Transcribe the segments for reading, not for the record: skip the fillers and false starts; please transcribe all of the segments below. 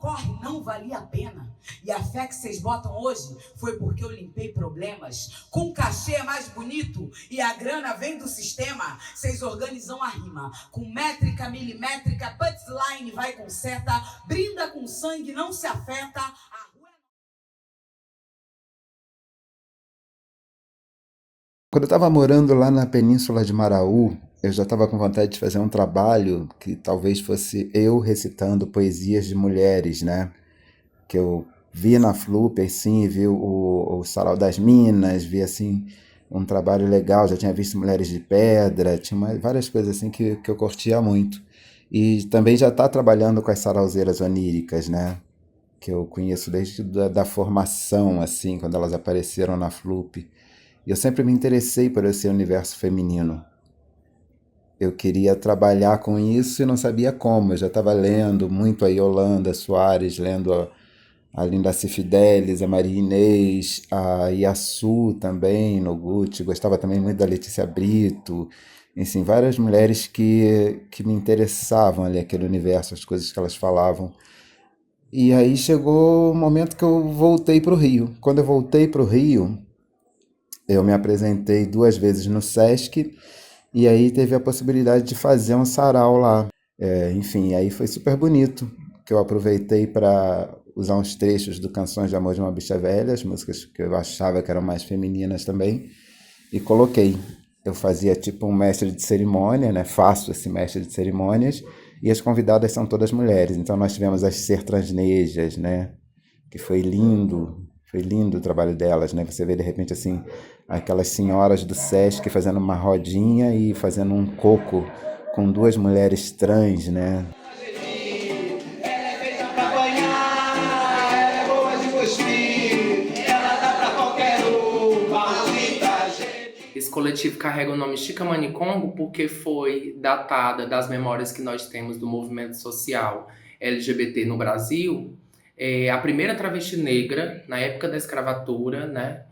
corre não valia a pena. E a fé que vocês botam hoje foi porque eu limpei problemas. Com cachê é mais bonito e a grana vem do sistema. Vocês organizam a rima com métrica, milimétrica, punchline vai com seta, brinda com sangue, não se afeta. Quando eu estava morando lá na Península de Maraú, eu já estava com vontade de fazer um trabalho que talvez fosse eu recitando poesias de mulheres, né? Que eu vi na FLUP, assim, vi o Sarau das Minas, vi, assim, um trabalho legal, já tinha visto Mulheres de Pedra, tinha várias coisas, assim, que eu curtia muito. E também já está trabalhando com as sarauzeiras oníricas, né? Que eu conheço desde da formação, assim, quando elas apareceram na FLUP. E eu sempre me interessei por esse universo feminino. Eu queria trabalhar com isso e não sabia como. Eu já estava lendo muito a Yolanda Soares, lendo a Linda Cifidelis, a Maria Inês, a Iaçu também, Noguchi. Gostava também muito da Letícia Brito. Enfim, várias mulheres que me interessavam ali, aquele universo, as coisas que elas falavam. E aí chegou o momento que eu voltei para o Rio. Quando eu voltei para o Rio, eu me apresentei 2 vezes no Sesc e aí teve a possibilidade de fazer um sarau lá. Enfim, aí foi super bonito, que eu aproveitei para usar uns trechos do Canções de Amor de uma Bicha Velha, as músicas que eu achava que eram mais femininas também, e coloquei. Eu fazia tipo um mestre de cerimônia, né? Faço esse mestre de cerimônias, e as convidadas são todas mulheres. Então nós tivemos as sertanejas, né? Que foi lindo o trabalho delas, né? Você vê de repente assim aquelas senhoras do Sesc fazendo uma rodinha e fazendo um coco com 2 mulheres trans, né? Esse coletivo carrega o nome Chicamani Congo porque foi datada das memórias que nós temos do movimento social LGBT no Brasil. A primeira travesti negra, na época da escravatura, né,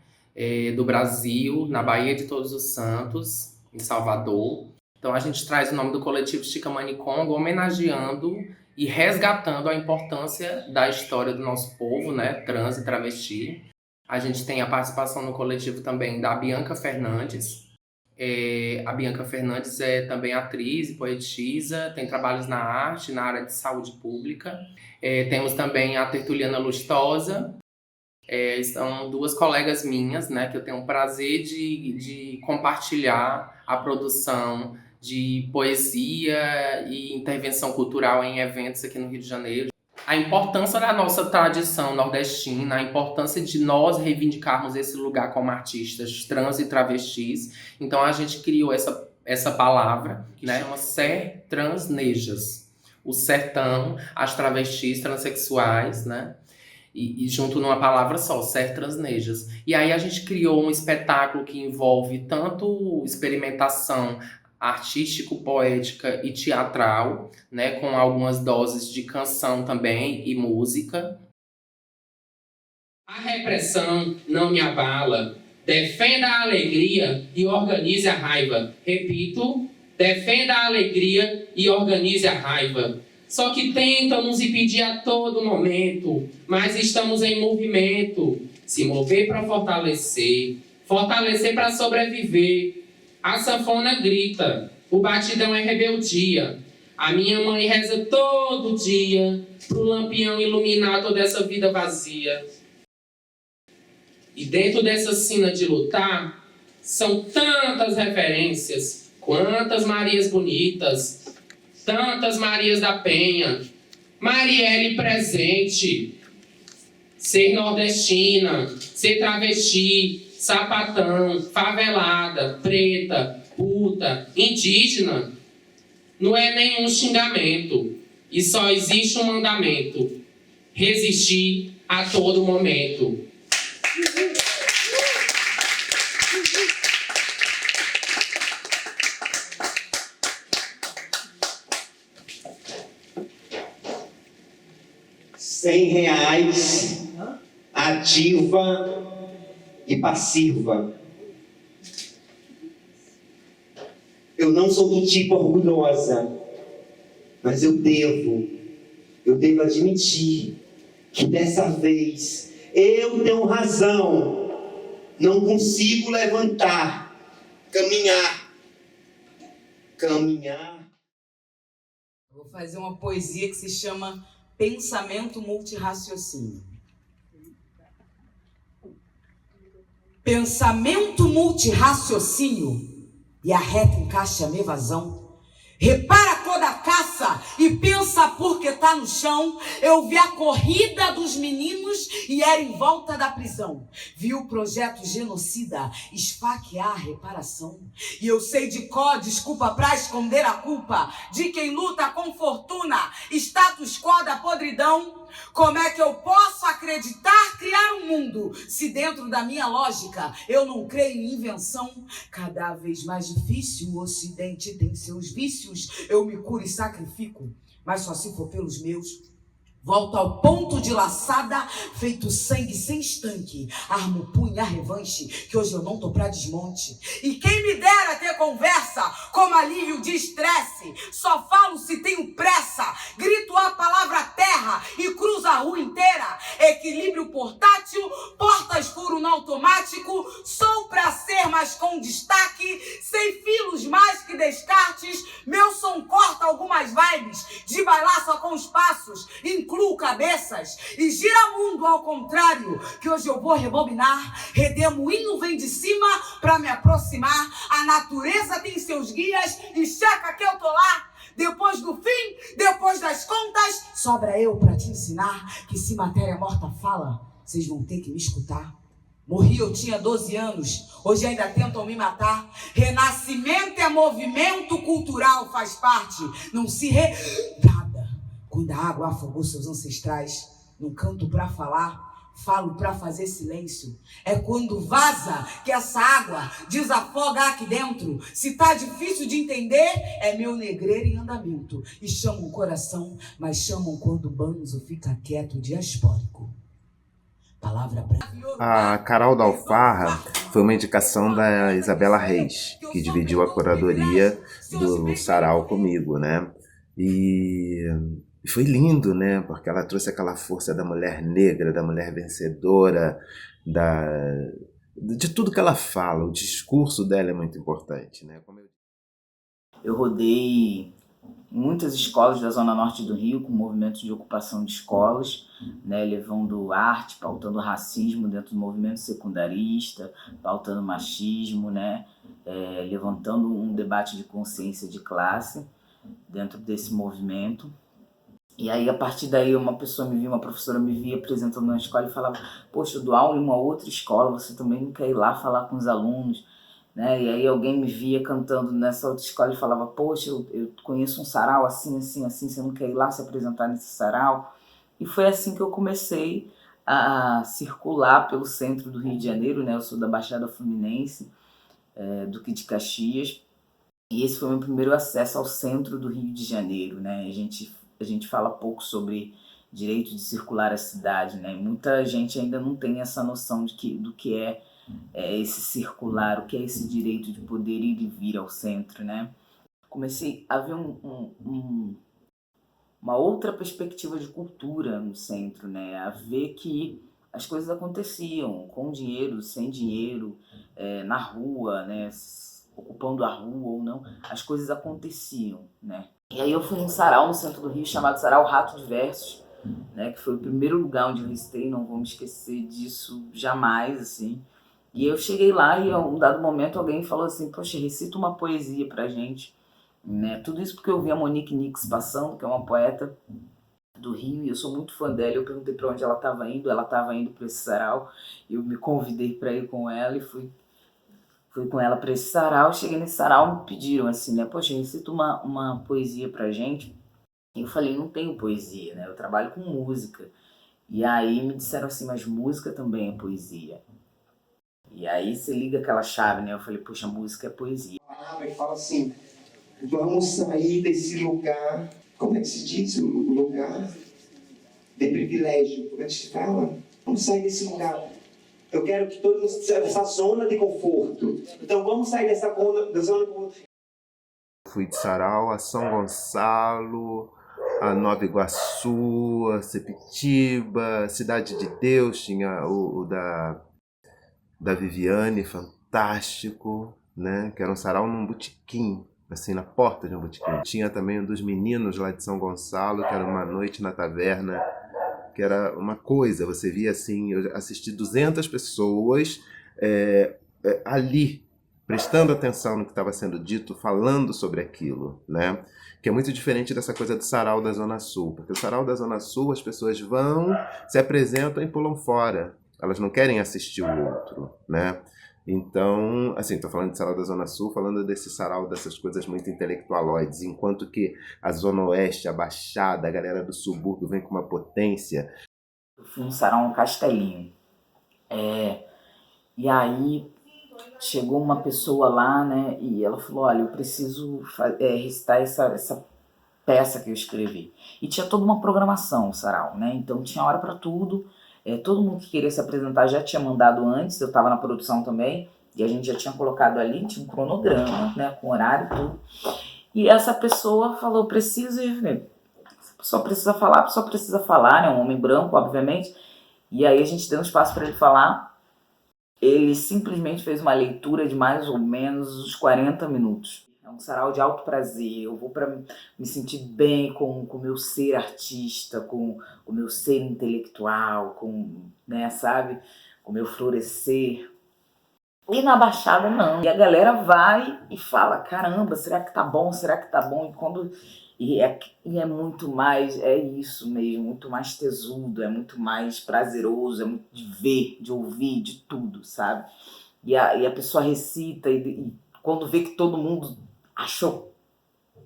do Brasil, na Baía de Todos os Santos, em Salvador. Então a gente traz o nome do coletivo Chicamani Congo, homenageando e resgatando a importância da história do nosso povo, né, trans e travesti. A gente tem a participação no coletivo também da Bianca Fernandes. A Bianca Fernandes é também atriz e poetisa, tem trabalhos na arte, na área de saúde pública. Temos também a Tertuliana Lustosa. São 2 colegas minhas, né, que eu tenho o prazer de compartilhar a produção de poesia e intervenção cultural em eventos aqui no Rio de Janeiro. A importância da nossa tradição nordestina, a importância de nós reivindicarmos esse lugar como artistas trans e travestis. Então a gente criou essa palavra, que chama Sertransnejas. O sertão, as travestis transexuais, né? E junto numa palavra só, Sertransnejas. E aí a gente criou um espetáculo que envolve tanto experimentação artístico, poética e teatral, né, com algumas doses de canção também e música. A repressão não me abala. Defenda a alegria e organize a raiva. Repito, defenda a alegria e organize a raiva. Só que tentam nos impedir a todo momento, mas estamos em movimento. Se mover para fortalecer, fortalecer para sobreviver. A sanfona grita, o batidão é rebeldia. A minha mãe reza todo dia pro lampião iluminar toda essa vida vazia. E dentro dessa sina de lutar, são tantas referências, quantas Marias bonitas, tantas Marias da Penha, Marielle presente, ser nordestina, ser travesti, sapatão, favelada, preta, puta, indígena, não é nenhum xingamento. E só existe um mandamento: resistir a todo momento. R$100, ativa e passiva. Eu não sou do tipo orgulhosa, mas eu devo admitir que dessa vez eu tenho razão, não consigo levantar, caminhar. Vou fazer uma poesia que se chama Pensamento Multirraciocínio. Pensamento multirraciocínio e a reta encaixa a evasão. Repara toda a caça e pensa porque tá no chão. Eu vi a corrida dos meninos e era em volta da prisão. Vi o projeto genocida esfaquear a reparação. E eu sei de cor, desculpa pra esconder a culpa de quem luta com fortuna, status quo da podridão. Como é que eu posso acreditar criar um mundo se dentro da minha lógica eu não creio em invenção? Cada vez mais difícil, o ocidente tem seus vícios. Eu me curo e sacrifico, mas só se for pelos meus. Volto ao ponto de laçada, feito sangue sem estanque. Armo o punho e a revanche, que hoje eu não tô pra desmonte. E quem me dera ter conversa como alívio de estresse. Só falo se tenho pressa. Grito a palavra terra e cruzo a rua inteira. Equilíbrio portátil, portas furo no automático. Sou pra ser, mas com destaque. Sem filos mais que descartes. Meu som corta algumas vibes de bailar só com os passos. Incluo cabeças e gira mundo ao contrário, que hoje eu vou rebobinar. Redemoinho vem de cima pra me aproximar. A natureza tem seus guias e checa que eu tô lá. Depois do fim, depois das contas, sobra eu pra te ensinar que se matéria morta fala, vocês vão ter que me escutar. Morri, eu tinha 12 anos, hoje ainda tentam me matar. Renascimento é movimento cultural, faz parte, não se nada. Quando a água afogou seus ancestrais, não canto pra falar, falo pra fazer silêncio. É quando vaza que essa água desafoga aqui dentro. Se tá difícil de entender, é meu negreiro em andamento. E chamam o coração, mas chamam quando o banzo fica quieto, diaspórico. Palavra branca. A Carol da Alfarra foi uma indicação da Isabela Reis, que dividiu a curadoria do sarau comigo, né? E foi lindo, né? Porque ela trouxe aquela força da mulher negra, da mulher vencedora, de tudo que ela fala. O discurso dela é muito importante, né? Eu rodei muitas escolas da Zona Norte do Rio com movimentos de ocupação de escolas, né, levando arte, pautando racismo dentro do movimento secundarista, pautando machismo, né, levantando um debate de consciência de classe dentro desse movimento. E aí, a partir daí, uma professora me via apresentando na escola e falava: poxa, eu dou aula em uma outra escola, você também não quer ir lá falar com os alunos? Né? E aí alguém me via cantando nessa outra escola e falava: poxa, eu conheço um sarau assim, assim, assim, você não quer ir lá se apresentar nesse sarau? E foi assim que eu comecei a circular pelo centro do Rio de Janeiro, né? Eu sou da Baixada Fluminense, Duque de Caxias, e esse foi o meu primeiro acesso ao centro do Rio de Janeiro, né? A gente fala pouco sobre direito de circular a cidade, né? Muita gente ainda não tem essa noção do que é esse circular, o que é esse direito de poder ir e vir ao centro, né? Comecei a ver uma outra perspectiva de cultura no centro, né? A ver que as coisas aconteciam com dinheiro, sem dinheiro, na rua, né? Ocupando a rua ou não, as coisas aconteciam, né? E aí eu fui num sarau no centro do Rio chamado Sarau Rato de Versos, né? Que foi o primeiro lugar onde eu recitei, não vou me esquecer disso jamais, assim. E eu cheguei lá e, a um dado momento, alguém falou assim: poxa, recita uma poesia pra gente, né? Tudo isso porque eu vi a Monique Nix passando, que é uma poeta do Rio, e eu sou muito fã dela. Eu perguntei para onde ela estava indo para esse sarau, eu me convidei para ir com ela e fui com ela para esse sarau. Cheguei nesse sarau, me pediram assim, né: poxa, recita uma poesia pra gente. E eu falei: não tenho poesia, né? Eu trabalho com música. E aí me disseram assim: mas música também é poesia. E aí você liga aquela chave, né? Eu falei: poxa, música é poesia. E fala assim: vamos sair desse lugar, como é que se diz? O lugar de privilégio. Como é que se fala? Vamos sair desse lugar. Eu quero que todos dessa zona de conforto. Então vamos sair da zona de conforto. Fui de sarau a São Gonçalo, a Nova Iguaçu, a Sepitiba, Cidade de Deus, tinha o da Viviane, fantástico, né? Que era um sarau num botequim, assim, na porta de um botequim. Tinha também um dos meninos lá de São Gonçalo, que era uma noite na taverna, que era uma coisa, você via assim, eu assisti 200 pessoas ali, prestando atenção no que estava sendo dito, falando sobre aquilo, né? Que é muito diferente dessa coisa do sarau da Zona Sul, porque o sarau da Zona Sul as pessoas vão, se apresentam e pulam fora. Elas não querem assistir o outro, né? Então, assim, tô falando de sarau da Zona Sul, falando desse sarau, dessas coisas muito intelectualoides, enquanto que a Zona Oeste, a Baixada, a galera do subúrbio vem com uma potência. Eu fui no sarau um Castelinho. E aí chegou uma pessoa lá, né, e ela falou, olha, eu preciso recitar essa peça que eu escrevi. E tinha toda uma programação o sarau, né, então tinha hora para tudo. Todo mundo que queria se apresentar já tinha mandado antes, eu estava na produção também, e a gente já tinha colocado ali, tinha um cronograma, né, com horário e tudo. E essa pessoa falou, preciso ir, a pessoa precisa falar, né, um homem branco, obviamente. E aí a gente deu um espaço para ele falar. Ele simplesmente fez uma leitura de mais ou menos uns 40 minutos. É um sarau de alto prazer, eu vou para me sentir bem com o meu ser artista, com o meu ser intelectual, com, né, sabe, com o meu florescer. E na Baixada não. E a galera vai e fala, caramba, será que tá bom? Será que tá bom? E é muito mais, é isso mesmo, muito mais tesudo, é muito mais prazeroso, é muito de ver, de ouvir, de tudo, sabe? E a pessoa recita e quando vê que todo mundo achou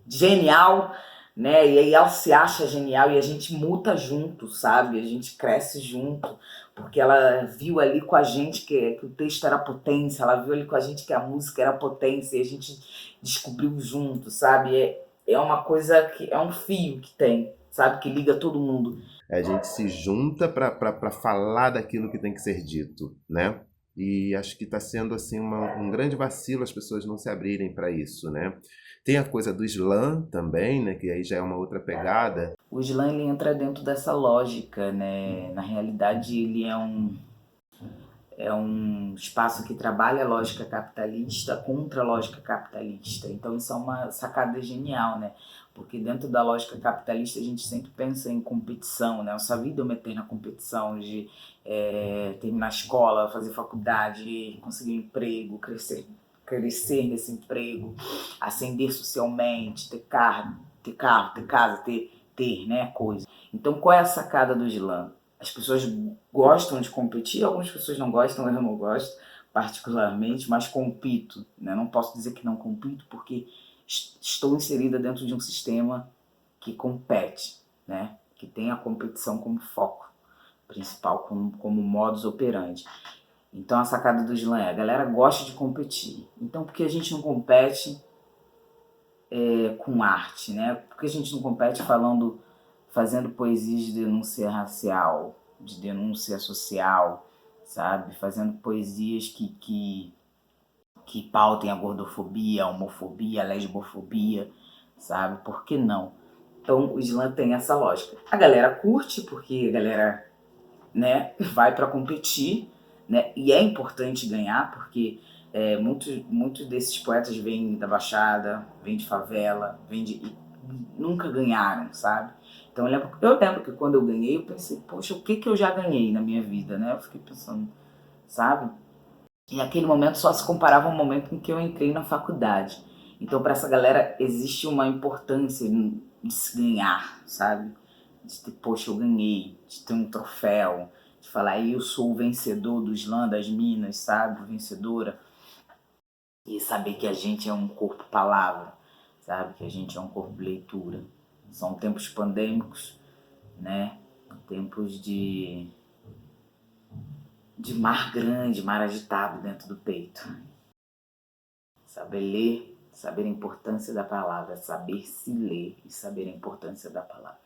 genial, né? E aí ela se acha genial e a gente muta junto, sabe? A gente cresce junto, porque ela viu ali com a gente que o texto era potência, ela viu ali com a gente que a música era potência e a gente descobriu junto, sabe? É uma coisa que é um fio que tem, sabe? Que liga todo mundo. A gente se junta para falar daquilo que tem que ser dito, né? E acho que está sendo assim um grande vacilo as pessoas não se abrirem para isso, né? Tem a coisa do slam também, né? Que aí já é uma outra pegada. O slam ele entra dentro dessa lógica, né? Na realidade ele é um espaço que trabalha a lógica capitalista contra a lógica capitalista. Então isso é uma sacada genial, né? Porque dentro da lógica capitalista a gente sempre pensa em competição, né? Nossa vida eu meter na competição de terminar a escola, fazer faculdade, conseguir um emprego, crescer nesse emprego, ascender socialmente, ter carro, ter casa, ter, né, coisa. Então qual é a sacada do slam? As pessoas gostam de competir, algumas pessoas não gostam, eu não gosto particularmente, mas compito, né? Não posso dizer que não compito porque estou inserida dentro de um sistema que compete, né? Que tem a competição como foco principal, como modus operandi. Então a sacada do slam é, a galera gosta de competir. Então por que a gente não compete com arte, né? Por que a gente não compete fazendo poesias de denúncia racial, de denúncia social, sabe? Fazendo poesias que pautem a gordofobia, a homofobia, a lesbofobia, sabe? Por que não? Então o slam tem essa lógica. A galera curte porque a galera, né, vai para competir, né? E é importante ganhar porque muitos desses poetas vêm da Baixada, vêm de favela, e nunca ganharam, sabe? Então eu lembro que quando eu ganhei, eu pensei, poxa, o que eu já ganhei na minha vida, né? Eu fiquei pensando, sabe? E aquele momento só se comparava ao momento em que eu entrei na faculdade. Então para essa galera existe uma importância de se ganhar, sabe? De ter, poxa, eu ganhei, de ter um troféu, de falar, eu sou o vencedor do slam das Minas, sabe? Vencedora. E saber que a gente é um corpo palavra, sabe? Que a gente é um corpo leitura. São tempos pandêmicos, né? Tempos de mar grande, mar agitado dentro do peito. Saber ler, saber a importância da palavra, saber se ler e saber a importância da palavra.